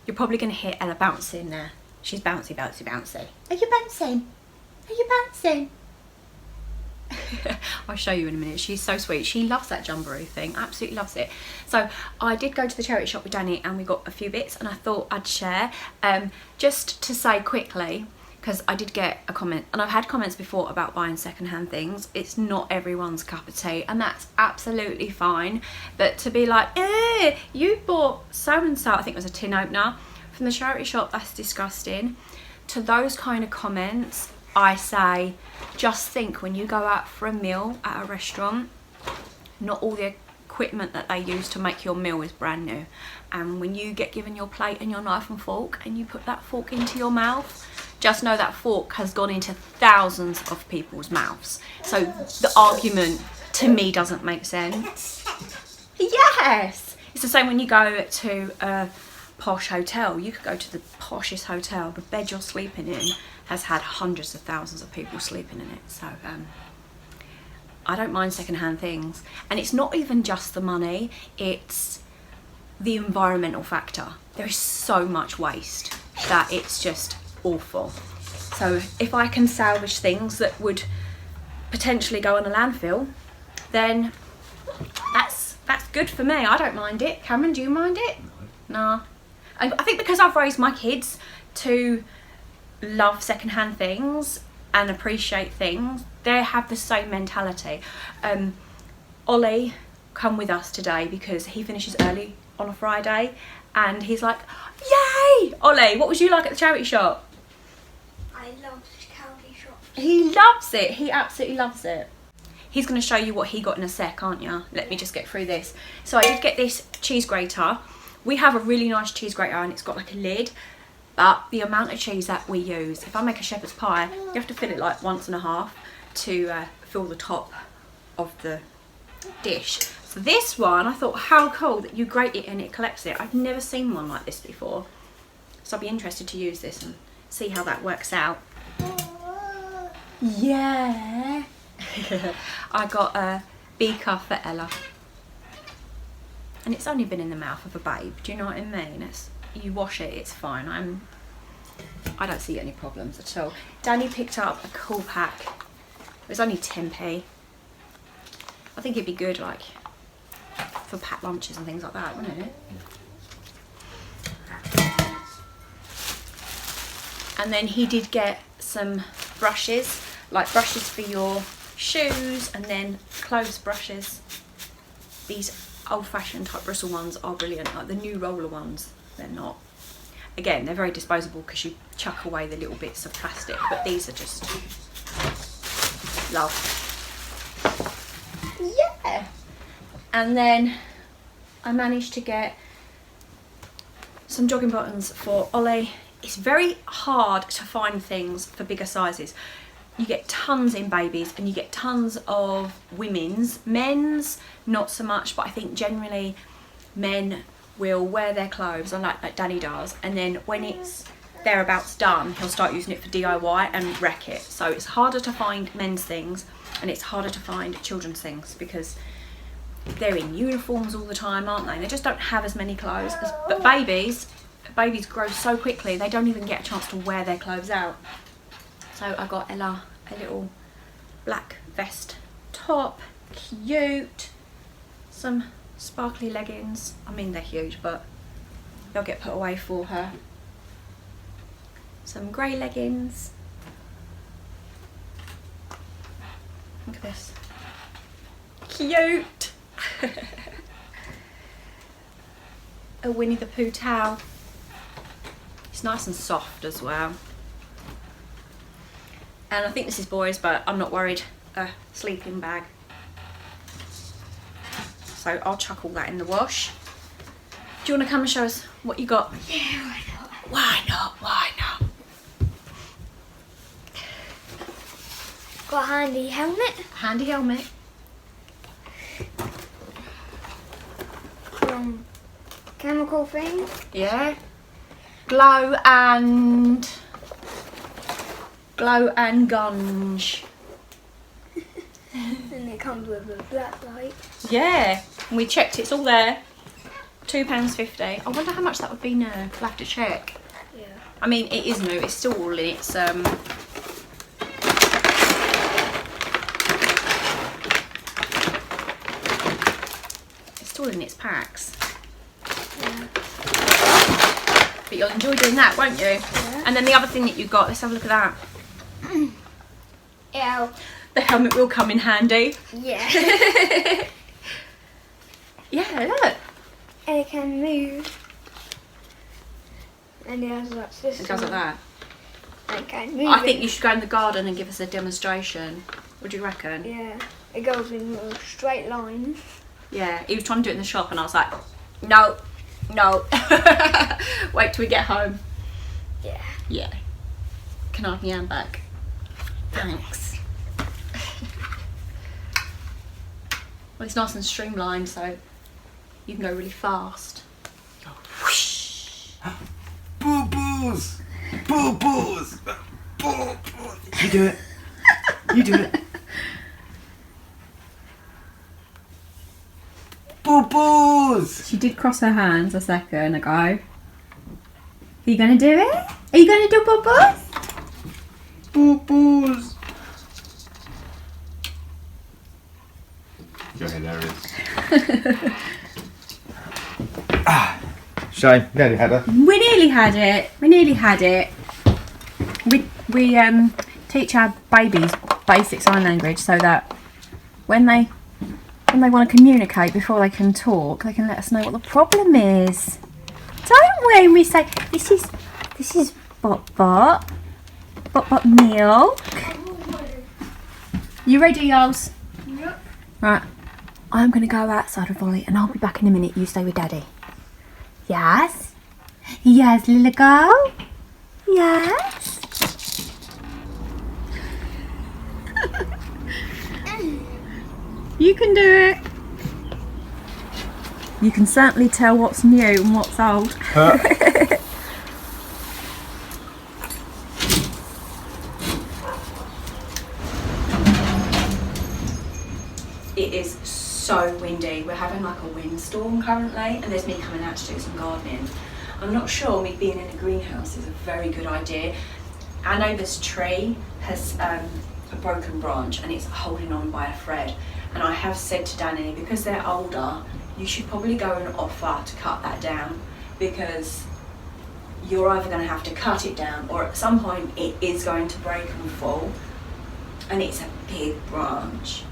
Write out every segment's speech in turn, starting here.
You're probably going to hear Ella bouncing there. She's bouncy, bouncy, bouncy. Are you bouncing? Are you bouncing? I'll show you in a minute. She's so sweet. She loves that jumboree thing, absolutely loves it. So I did go to the charity shop with Danny and we got a few bits, and I thought I'd share. Just to say quickly, because I did get a comment, and I've had comments before about buying secondhand things. It's not everyone's cup of tea, and that's absolutely fine. But to be like, you bought so and so, I think it was a tin opener from the charity shop, that's disgusting. To those kind of comments, I say, just think when you go out for a meal at a restaurant, not all the equipment that they use to make your meal is brand new. And when you get given your plate and your knife and fork and you put that fork into your mouth, just know that fork has gone into thousands of people's mouths. So the argument to me doesn't make sense. Yes! It's the same when you go to a posh hotel. You could go to the poshest hotel. The bed you're sleeping in has had hundreds of thousands of people sleeping in it. So I don't mind secondhand things. And it's not even just the money, it's the environmental factor. There is so much waste that it's just awful. So if I can salvage things that would potentially go in a landfill, then that's good for me. I don't mind it. Cameron, do you mind it? No. I think because I've raised my kids to love secondhand things and appreciate things, they have the same mentality. Ollie come with us today because he finishes early on a Friday, and he's like, yay! Ollie, what was you like at the charity shop? I love the charity shop. He loves it. He absolutely loves it. He's going to show you what he got in a sec, aren't you? Let me just get through this. So I did get this cheese grater. We have a really nice cheese grater and it's got like a lid, but the amount of cheese that we use, if I make a shepherd's pie, you have to fill it like once and a half to fill the top of the dish. So this one, I thought, how cool that you grate it and it collects it. I've never seen one like this before. So I'll be interested to use this and see how that works out. Yeah. I got a beaker for Ella. And it's only been in the mouth of a babe, do you know what I mean? You wash it, it's fine. I don't see any problems at all. Danny picked up a cool pack. It was only 10p. I think it'd be good like for packed lunches and things like that, wouldn't it? And then he did get some brushes, like brushes for your shoes, and then clothes brushes. These old-fashioned type bristle ones are brilliant, like the new roller ones. They're not. Again, they're very disposable because you chuck away the little bits of plastic, but these are just love. Yeah. And then I managed to get some jogging buttons for Ollie. It's very hard to find things for bigger sizes. You get tons in babies and you get tons of women's. Men's not so much, but I think generally men will wear their clothes, like Danny does, and then when it's thereabouts done, he'll start using it for DIY and wreck it. So it's harder to find men's things and it's harder to find children's things because they're in uniforms all the time, aren't they? They just don't have as many clothes. But babies grow so quickly, they don't even get a chance to wear their clothes out. So I got Ella a little black vest top, cute, some sparkly leggings. I mean, they're huge, but they'll get put away for her. Some grey leggings. Look at this. Cute. A Winnie the Pooh towel. It's nice and soft as well. And I think this is boys, but I'm not worried. A sleeping bag. So I'll chuck all that in the wash. Do you want to come and show us what you got? Yeah, why not? Why not? Why not? Got a handy helmet. Handy helmet. Chemical thing. Yeah. Glow and gunge. And it comes with a black light. Yeah. And we checked it's all there £2.50. I wonder how much that would be now. We'll have to check. Yeah. I mean, it is new. It's still all in its it's still in its packs. Yeah. But you'll enjoy doing that, won't you? Yeah. And then the other thing that you got. Let's have a look at that. Ew. The helmet will come in handy. Yeah. Yeah, look. And it can move. And it has like this. It goes like that. And it can move. I think you should go in the garden and give us a demonstration. What do you reckon? Yeah. It goes in a straight line. Yeah, he was trying to do it in the shop and I was like, no, no. Wait till we get home. Yeah. Yeah. Can I have my hand back? Thanks. Well, it's nice and streamlined, so you can go really fast. Go whoosh. Boo-boos! Boo-boos! Boo-boos! You do it. You do it. Boo-boos! She did cross her hands a second ago. Are you going to do it? Are you going to do bubbles? Boo-boos! Go ahead, there it is. Shame, nearly had her. We nearly had it. We nearly had it. We teach our babies basic sign language so that when they want to communicate before they can talk, they can let us know what the problem is. Don't we? And we say this is bot bot milk. You ready, Yols? Yep. Right. I'm gonna go outside with Ollie and I'll be back in a minute. You stay with Daddy. Yes? Yes, little girl? Yes? You can do it. You can certainly tell what's new and what's old. It is so windy. We're having like a windstorm currently and there's me coming out to do some gardening. I'm not sure me being in a greenhouse is a very good idea. Our neighbour's tree has a broken branch and it's holding on by a thread. And I have said to Danny, because they're older, you should probably go and offer to cut that down because you're either going to have to cut it down or at some point it is going to break and fall. And it's a big branch.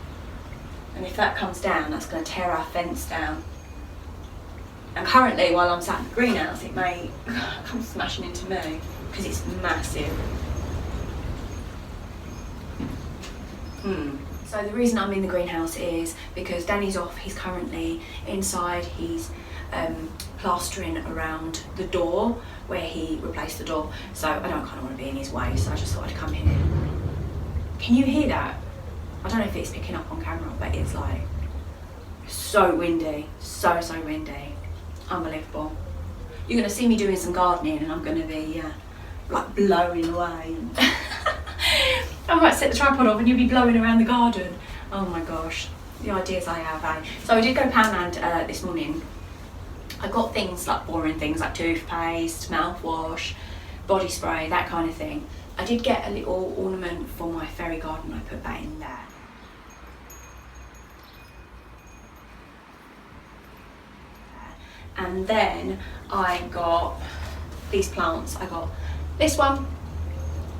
And if that comes down, that's going to tear our fence down. And currently, while I'm sat in the greenhouse, it may come smashing into me because it's massive. So the reason I'm in the greenhouse is because Danny's off. He's currently inside. He's plastering around the door where he replaced the door. So I don't kind of want to be in his way. So I just thought I'd come here. Can you hear that? I don't know if it's picking up on camera, but it's like so windy, so windy, unbelievable. You're gonna see me doing some gardening and I'm gonna be like blowing away. I might set the tripod off and you'll be blowing around the garden. Oh my gosh, the ideas I have, eh? So I did go Poundland this morning. I got things like boring things like toothpaste, mouthwash, body spray, that kind of thing. I did get a little ornament for my fairy garden. I put that in there. And then I got these plants. I got this one,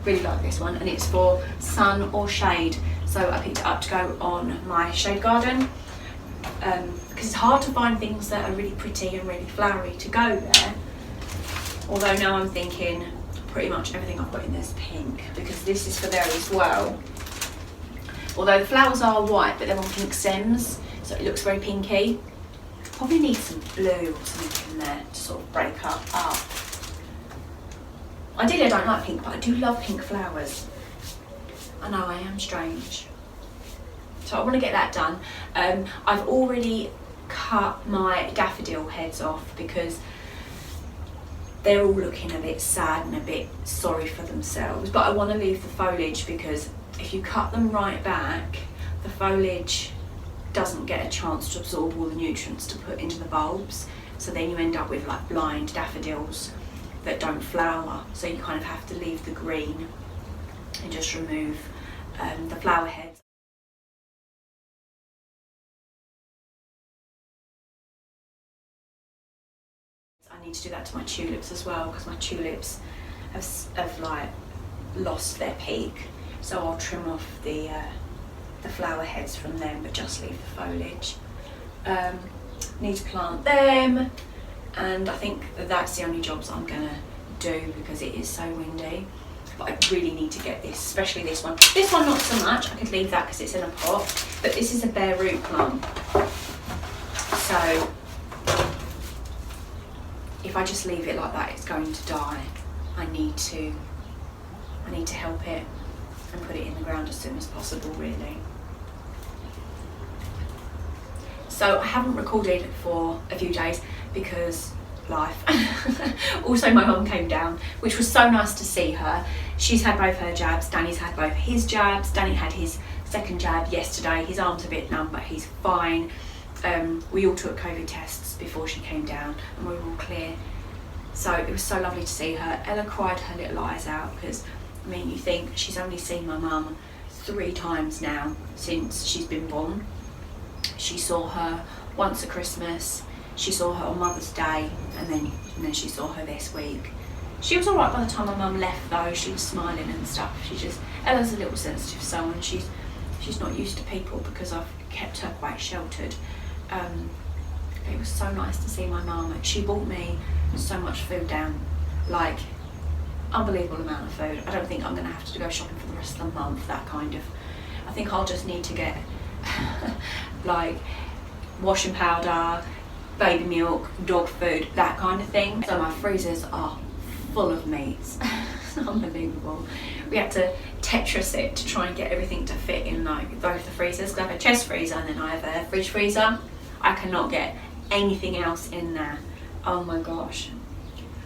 really like this one, and it's for sun or shade. So I picked it up to go on my shade garden because it's hard to find things that are really pretty and really flowery to go there. Although now I'm thinking pretty much everything I've got in there's pink because this is for there as well. Although the flowers are white, but they're on pink stems, so it looks very pinky. Probably need some blue or something in there to sort of break up. Ideally I don't like pink, but I do love pink flowers. I know I am strange. So I want to get that done. I've already cut my daffodil heads off because they're all looking a bit sad and a bit sorry for themselves. But I want to leave the foliage because if you cut them right back, the foliage doesn't get a chance to absorb all the nutrients to put into the bulbs, So then you end up with like blind daffodils that don't flower. So you kind of have to leave the green and just remove the flower heads. I need to do that to my tulips as well, because my tulips have like lost their peak. So I'll trim off the flower heads from them, but just leave the foliage. Need to plant them, and I think that's the only jobs I'm gonna do because it is so windy. But I really need to get this, especially this one. This one not so much, I could leave that because it's in a pot, but this is a bare root plant. So if I just leave it like that, it's going to die. I need to help it and put it in the ground as soon as possible, really. So I haven't recorded for a few days because life. Also my mum came down, which was so nice to see her. She's had both her jabs, Danny's had both his jabs. Danny had his second jab yesterday. His arm's a bit numb, but he's fine. We all took COVID tests before she came down and we were all clear. So it was so lovely to see her. Ella cried her little eyes out because, I mean, you think she's only seen my mum 3 times now since she's been born. She saw her once at Christmas, she saw her on Mother's Day, and then she saw her this week. She was alright by the time my mum left though. She was smiling and stuff. Ella's a little sensitive soul, and she's not used to people because I've kept her quite sheltered. It was so nice to see my mum. She bought me so much food down, like unbelievable amount of food. I don't think I'm gonna have to go shopping for the rest of the month, that kind of. I think I'll just need to get like washing powder, baby milk, dog food, that kind of thing. So my freezers are full of meats. It's unbelievable. We had to Tetris it to try and get everything to fit in like both the freezers, because I have a chest freezer and then I have a fridge freezer. I cannot get anything else in there. Oh my gosh,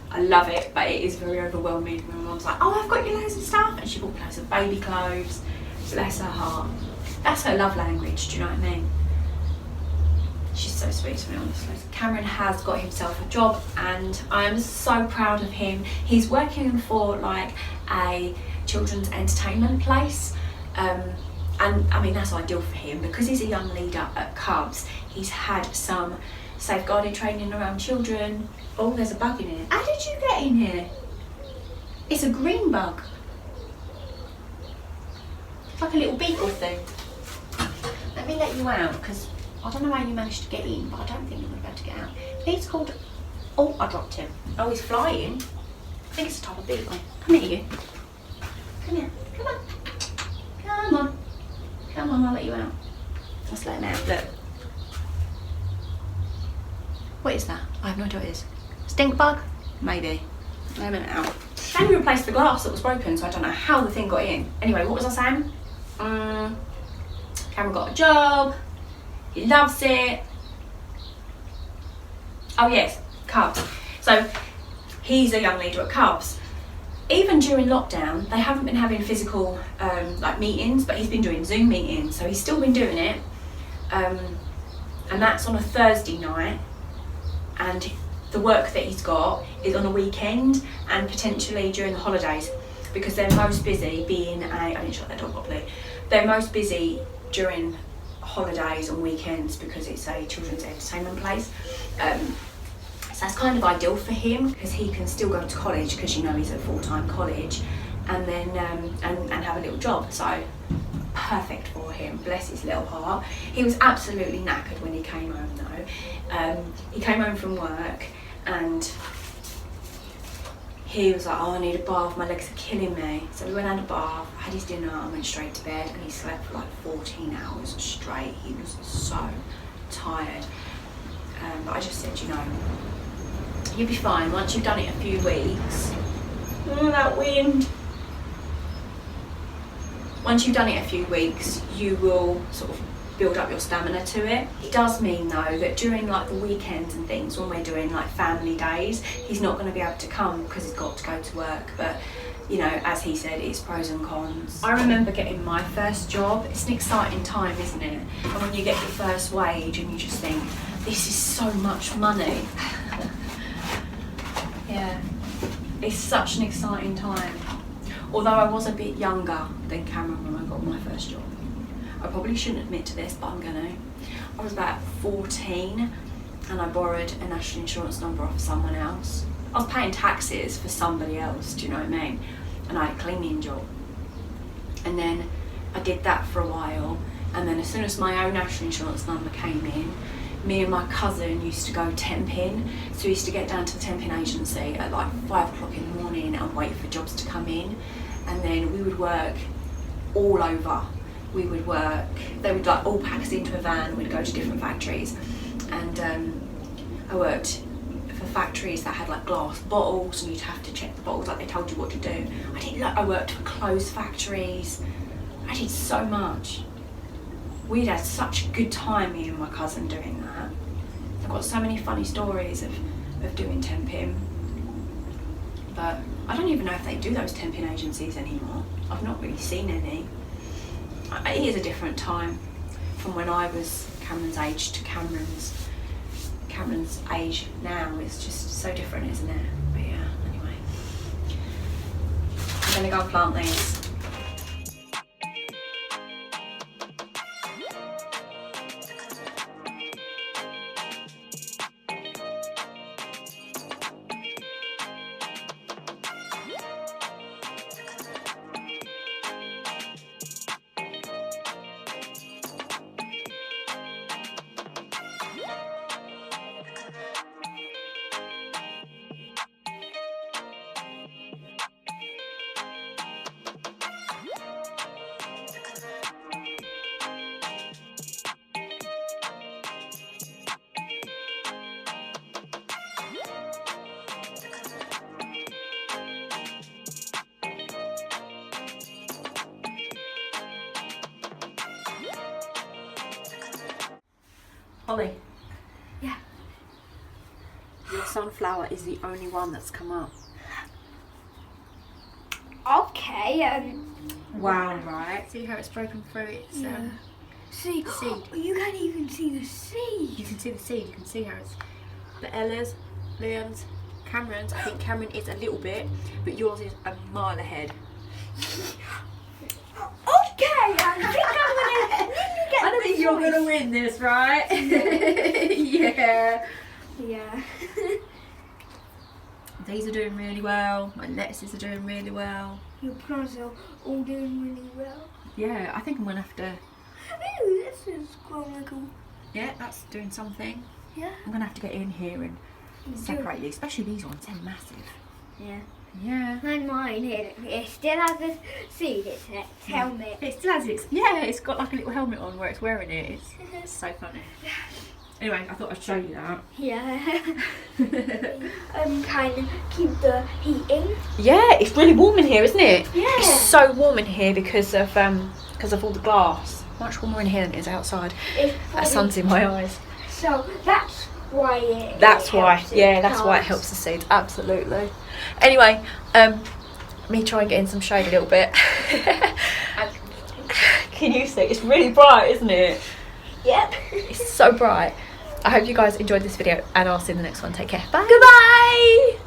I love it, but it is very overwhelming when my mum's like, oh, I've got you loads of stuff, and she bought loads of baby clothes. Bless her heart. That's her love language, do you know what I mean? She's so sweet to me, honestly. Cameron has got himself a job and I am so proud of him. He's working for like a children's entertainment place, and I mean that's ideal for him because he's a young leader at Cubs. He's had some safeguarding training around children. Oh, there's a bug in here. How did you get in here? It's a green bug. It's like a little beetle thing. Let me let you out because I don't know how you managed to get in, but I don't think you're going to be able to get out. He's called... Oh, I dropped him. Oh, he's flying. I think it's a type of beetle. Come here, you. Come here. Come on. Come on. Come on, I'll let you out. Let's let him out. Look. What is that? I have no idea what it is. Stink bug? Maybe. Let him out. Danny replaced the glass that was broken, so I don't know how the thing got in. Anyway, what was I saying? Cameron got a job. He loves it. Oh yes, Cubs. So he's a young leader at Cubs. Even during lockdown, they haven't been having physical like meetings, but he's been doing Zoom meetings, so he's still been doing it. And that's on a Thursday night. And the work that he's got is on a weekend and potentially during the holidays, because they're most busy being I didn't shut that door properly. They're most busy during holidays on weekends because it's a children's entertainment place. So that's kind of ideal for him because he can still go to college because you know he's at full-time college, and then and have a little job. So perfect for him, bless his little heart. He was absolutely knackered when he came home though. He came home from work and he was like, oh, I need a bath, my legs are killing me. So we went and had a bath, had his dinner and went straight to bed, and he slept for like 14 hours straight. He was so tired. But I just said, you know, you'll be fine once you've done it a few weeks. Oh, that wind. Once you've done it a few weeks, you will sort of build up your stamina to it. It does mean though that during like the weekends and things, when we're doing like family days, he's not going to be able to come because he's got to go to work. But you know, as he said, it's pros and cons. I remember getting my first job. It's an exciting time, isn't it? And when you get your first wage and you just think, this is so much money. Yeah, it's such an exciting time. Although I was a bit younger than Cameron when I got my first job. I probably shouldn't admit to this, but I'm gonna. I was about 14 and I borrowed a national insurance number off someone else. I was paying taxes for somebody else, do you know what I mean? And I had a cleaning job. And then I did that for a while, and then as soon as my own national insurance number came in, me and my cousin used to go temping. So we used to get down to the temping agency at like 5 o'clock in the morning and wait for jobs to come in. And then we would work all over. We would work, they would like all pack us into a van, we'd go to different factories. And I worked for factories that had like glass bottles, and you'd have to check the bottles like they told you what to do. I worked for clothes factories. I did so much. We'd had such a good time, me and my cousin, doing that. I've got so many funny stories of doing temping. But I don't even know if they do those temping agencies anymore. I've not really seen any. It is a different time from when I was Cameron's age to Cameron's age now. It's just so different, isn't it? But yeah, anyway. I'm gonna go plant these. Holly. Yeah. Your sunflower is the only one that's come up. Okay, Wow, right? See how it's broken through its see, seed. You can't even see the seed. You can see the seed, you can see how it's the Ella's, Leon's, Cameron's. I think Cameron is a little bit, but yours is a mile ahead. Okay, I think you're gonna win this, right? Yeah. Yeah. These are doing really well. My lettuces are doing really well. Your plants are all doing really well. Yeah, I think I'm gonna have to. Ooh, this is quite cool. Yeah, that's doing something. Yeah. I'm gonna have to get in here and separate these, especially these ones. They're massive. Yeah. Yeah. And mine here, it still has a seed, it's its helmet. It still has its. Yeah, it's got like a little helmet on where it's wearing it. It's so funny. Anyway, I thought I'd show you that. Yeah. Kind of keep the heat in. Yeah, it's really warm in here, isn't it? Yeah. It's so warm in here because of all the glass. Much warmer in here than it is outside. That sun's in my eyes. So that's why it. That's why. Yeah, that's why it helps the seeds. Absolutely. Anyway, me try and get in some shade a little bit. Can you see? It's really bright, isn't it? Yep. It's so bright. I hope you guys enjoyed this video, and I'll see you in the next one. Take care. Bye. Goodbye.